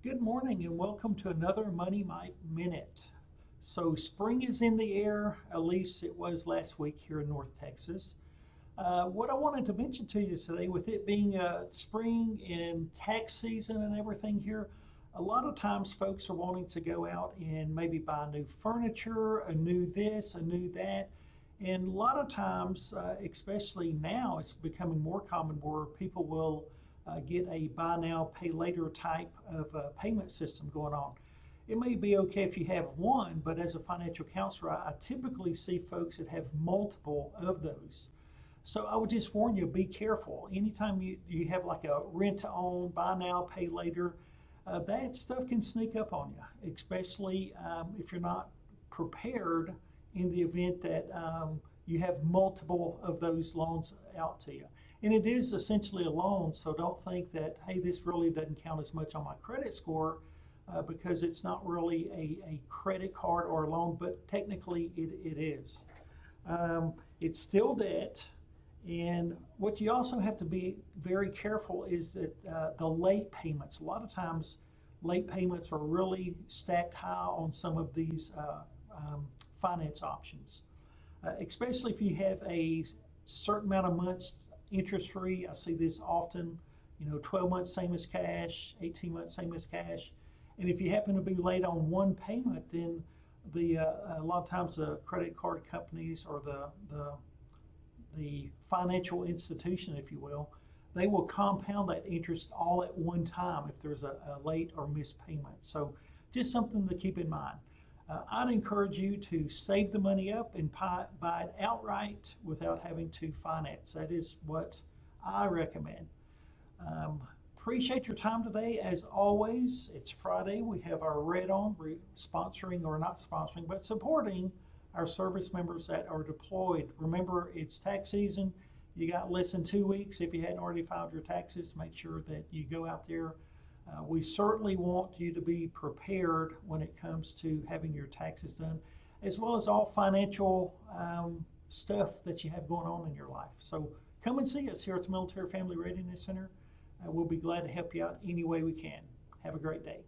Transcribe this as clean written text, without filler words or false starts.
Good morning and welcome to another Money Minute. So spring is in the air, at least it was last week here in North Texas. What I wanted to mention to you today, with it being spring and tax season and everything here, a lot of times folks are wanting to go out and maybe buy new furniture, a new this, a new that. And a lot of times, especially now, it's becoming more common where people will get a buy now, pay later type of payment system going on. It may be okay if you have one, but as a financial counselor, I typically see folks that have multiple of those. So I would just warn you, be careful. Anytime you have like a rent to own, buy now, pay later, that stuff can sneak up on you, especially if you're not prepared in the event that you have multiple of those loans out to you. And it is essentially a loan, so don't think that, hey, this really doesn't count as much on my credit score because it's not really a credit card or a loan, but technically it is. It's still debt. And what you also have to be very careful is that the late payments, a lot of times late payments are really stacked high on some of these finance options, especially if you have a certain amount of months interest free. I see this often, 12 months same as cash, 18 months same as cash. And if you happen to be late on one payment, then a lot of times the credit card companies or the financial institution, if you will, they will compound that interest all at one time if there's a late or missed payment. So just something to keep in mind. I'd encourage you to save the money up and buy it outright without having to finance. That is what I recommend. Appreciate your time today. As always, it's Friday. We have our Red on. We're sponsoring, or not sponsoring, but supporting our service members that are deployed. Remember, it's tax season. You got less than 2 weeks. If you hadn't already filed your taxes, make sure that you go out there. We certainly want you to be prepared when it comes to having your taxes done, as well as all financial stuff that you have going on in your life. So come and see us here at the Military Family Readiness Center. We'll be glad to help you out any way we can. Have a great day.